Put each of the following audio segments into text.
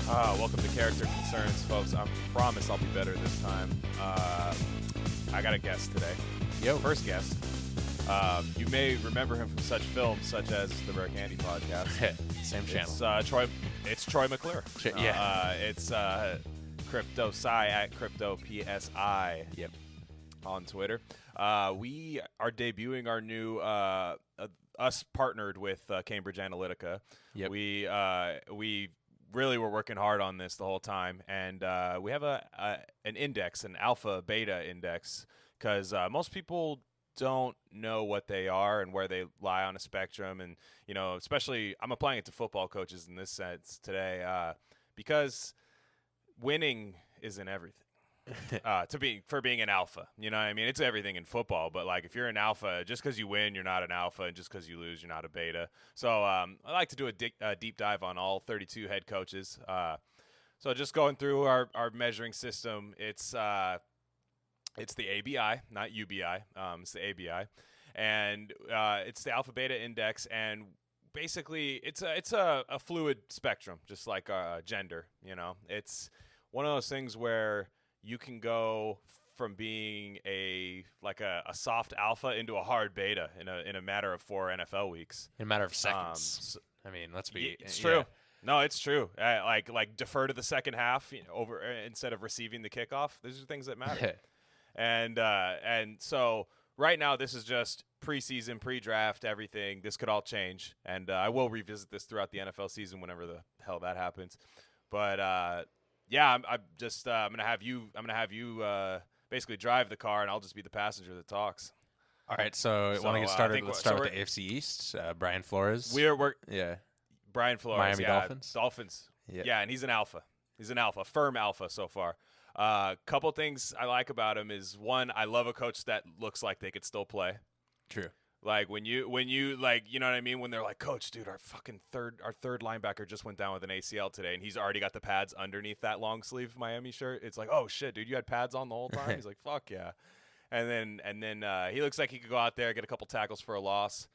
Welcome to Character Concerns, folks. I promise I'll be better this time. I got a guest today. First guest. You may remember him from such films such as the Rare Candy podcast. Same channel. It's Troy McClure. It's Crypto Psi at Crypto PSI. Yep. On Twitter. We are debuting our new us partnered with Cambridge Analytica. Yep. We really were working hard on this the whole time, and we have an index, an alpha beta index, because most people don't know what they are and where they lie on a spectrum, and especially I'm applying it to football coaches in this sense today, because winning isn't everything. For being an alpha, you know what I mean? It's everything in football, but like if you're an alpha, just because you win, you're not an alpha, and just because you lose, you're not a beta. So I like to do a deep dive on all 32 head coaches. So just going through our measuring system, it's the ABI, not UBI. It's the ABI, and it's the alpha beta index, and basically it's a fluid spectrum, just like gender. It's one of those things where you can go from being a soft alpha into a hard beta in a matter of 4 NFL weeks. In a matter of seconds. I mean, let's be. It's true. Yeah. No, it's true. Like defer to the second half over instead of receiving the kickoff. These are things that matter. and so right now this is just preseason, pre-draft, everything. This could all change, and I will revisit this throughout the NFL season whenever the hell that happens. But yeah, I'm gonna have you basically drive the car, and I'll just be the passenger that talks. All right, so want to get started? Let's start with the AFC East. Brian Flores. Brian Flores. Miami Dolphins. Dolphins. Yeah. Yeah, and he's an alpha. He's an alpha, firm alpha so far. Couple things I like about him is, one, I love a coach that looks like they could still play. True. Like when you like, you know what I mean? When they're like, Coach, dude, our third linebacker just went down with an ACL today, and he's already got the pads underneath that long sleeve Miami shirt. It's like, oh shit, dude, you had pads on the whole time? He's like, fuck yeah. And then he looks like he could go out there, get a couple tackles for a loss.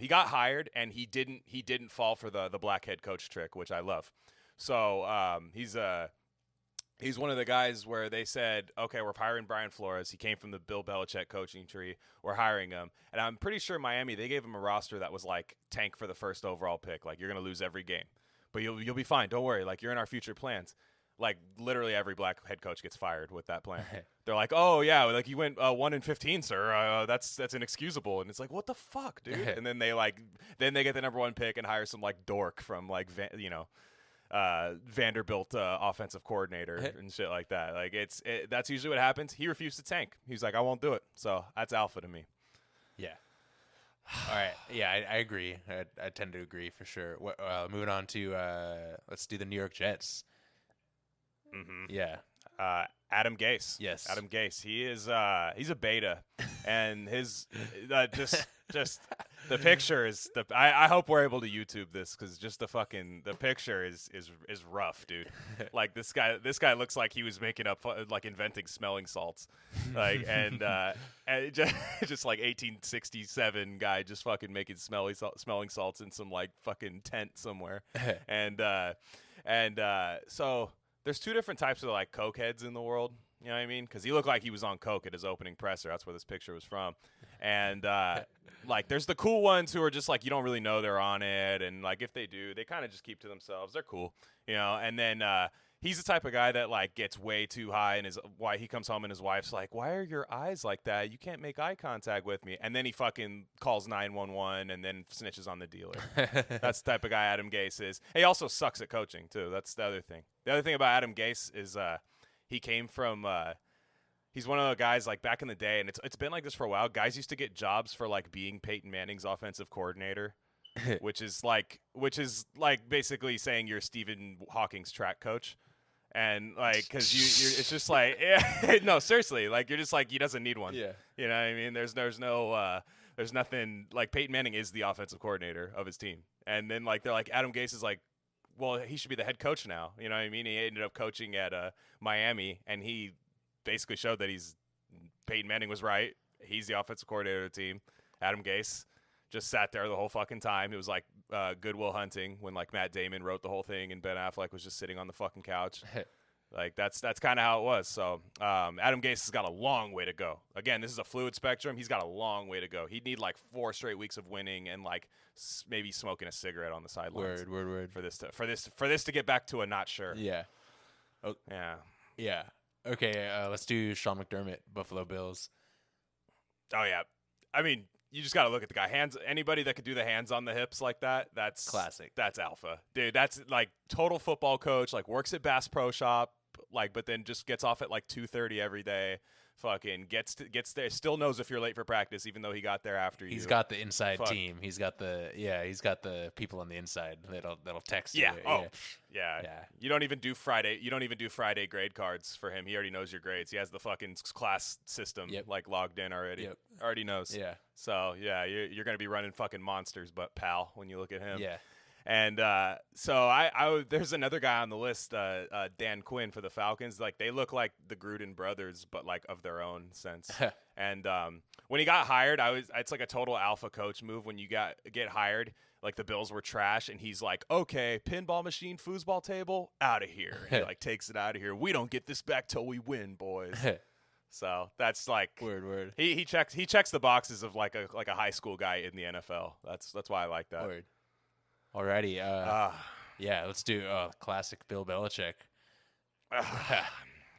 He got hired, and he didn't fall for the black head coach trick, which I love. So he's one of the guys where they said, okay, we're hiring Brian Flores. He came from the Bill Belichick coaching tree. We're hiring him. And I'm pretty sure Miami, they gave him a roster that was like tank for the first overall pick. Like, you're going to lose every game, but you'll be fine. Don't worry. Like, you're in our future plans. Like, literally every black head coach gets fired with that plan. They're like, oh, yeah, like you went 1-15, sir. That's inexcusable. And it's like, what the fuck, dude? And then they get the number 1 pick and hire some like dork from like, Vanderbilt offensive coordinator and shit like that. Like that's usually what happens. He refused to tank. He's like, I won't do it. So that's alpha to me. Yeah. All right. Yeah, I agree. I tend to agree for sure. Moving on to let's do the New York Jets. Mm-hmm. Yeah. Adam Gase. Yes. Adam Gase. He is he's a beta, and his just the picture is I hope we're able to YouTube this, because just the picture is rough, dude. Like this guy looks like he was making up, like inventing smelling salts, like and just like 1867 guy just fucking making smelling salts in some like fucking tent somewhere, and so there's 2 different types of like coke heads in the world. You know what I mean? Because he looked like he was on coke at his opening presser. That's where this picture was from. And like, there's the cool ones who are just like, you don't really know they're on it, and like if they do, they kind of just keep to themselves. They're cool, And then he's the type of guy that like gets way too high, and why he comes home and his wife's like, why are your eyes like that? You can't make eye contact with me. And then he fucking calls 911 and then snitches on the dealer. That's the type of guy Adam Gase is. He also sucks at coaching too. That's the other thing. The other thing about Adam Gase is he came from he's one of the guys like back in the day, and it's been like this for a while. Guys used to get jobs for like being Peyton Manning's offensive coordinator, which is like basically saying you're Stephen Hawking's track coach. And like, cause you're it's just like, yeah, no, seriously, like you're just like, he doesn't need one. Yeah. You know what I mean? There's nothing, like Peyton Manning is the offensive coordinator of his team. And then like, they're like, Adam Gase is like, well, he should be the head coach now. You know what I mean? He ended up coaching at Miami, and he basically showed that Peyton Manning was right. He's the offensive coordinator of the team. Adam Gase just sat there the whole fucking time. It was like Good Will Hunting when like Matt Damon wrote the whole thing and Ben Affleck was just sitting on the fucking couch. Like that's kind of how it was. So Adam Gase has got a long way to go. Again, this is a fluid spectrum. He's got a long way to go. He'd need like 4 straight weeks of winning and like maybe smoking a cigarette on the sidelines. Word. For this to get back to a not sure. Yeah. Oh Yeah. yeah. Okay. Let's do Sean McDermott, Buffalo Bills. Oh yeah. I mean, you just got to look at the guy. Anybody that could do the hands on the hips like that, that's classic. That's alpha. Dude, that's like total football coach, like works at Bass Pro Shop, like but then just gets off at like 2:30 every day. Fucking gets there, still knows if you're late for practice even though he got there after you. He's got the inside team. He's got the people on the inside that'll text you. Yeah. You don't even do Friday grade cards for him. He already knows your grades. He has the fucking class system like logged in already. Already knows. Yeah. So, yeah, you're going to be running fucking monsters, but pal, when you look at him. Yeah. And so I there's another guy on the list, Dan Quinn for the Falcons. Like they look like the Gruden brothers, but like of their own sense. And when he got hired, it's like a total alpha coach move. When you get hired, like the Bills were trash, and he's like, okay, pinball machine, foosball table, out of here. And he like takes it out of here. We don't get this back till we win, boys. So that's like word. He checks the boxes of like a high school guy in the NFL. That's why I like that. Word. Alrighty, yeah, let's do classic Bill Belichick.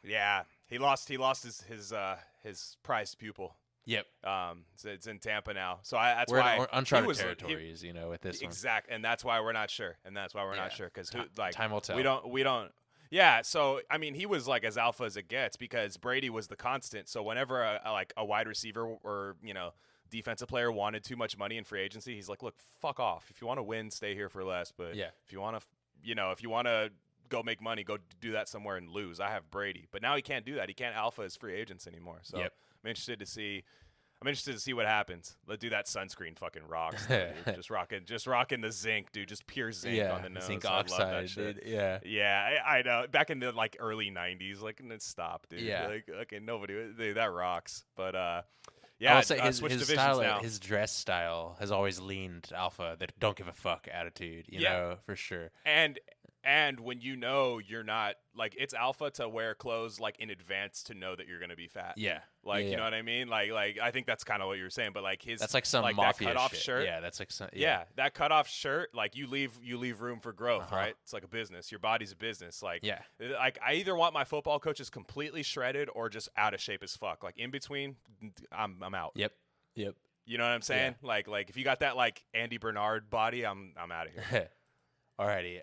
Yeah, he lost his prized pupil. Yep. So it's in Tampa now. So that's we're why in uncharted territories, with this one. Exactly, and that's why we're not sure. Because time will tell. We don't. Yeah, so I mean, he was like as alpha as it gets because Brady was the constant. So whenever a wide receiver or defensive player wanted too much money in free agency, he's like, look, fuck off. If you want to win, stay here for less. But if you want to go make money, go do that somewhere and lose. I have Brady, but now he can't do that. He can't alpha his free agents anymore. So I'm interested to see what happens. Let's do that sunscreen fucking rocks. Just rocking the zinc, dude. Just pure zinc on the nose. Zinc oxide, I love that shit. Dude. Yeah. I know. Back in the like early '90s, like stop, dude. Yeah. Like okay, dude, that rocks. But yeah, I'll say his style, now. His dress style has always leaned alpha. That don't give a fuck attitude, you know, for sure. And when you're not like it's alpha to wear clothes like in advance to know that you're gonna be fat. Yeah, you know what I mean. Like I think that's kind of what you were saying. But like that's like some mafia that cutoff shit. shirt. Yeah, that's like some. Yeah, that cutoff shirt. Like you leave room for growth, right? It's like a business. Your body's a business. Like like I either want my football coaches completely shredded or just out of shape as fuck. Like in between, I'm out. Yep. You know what I'm saying? Yeah. Like if you got that like Andy Bernard body, I'm out of here. Alrighty.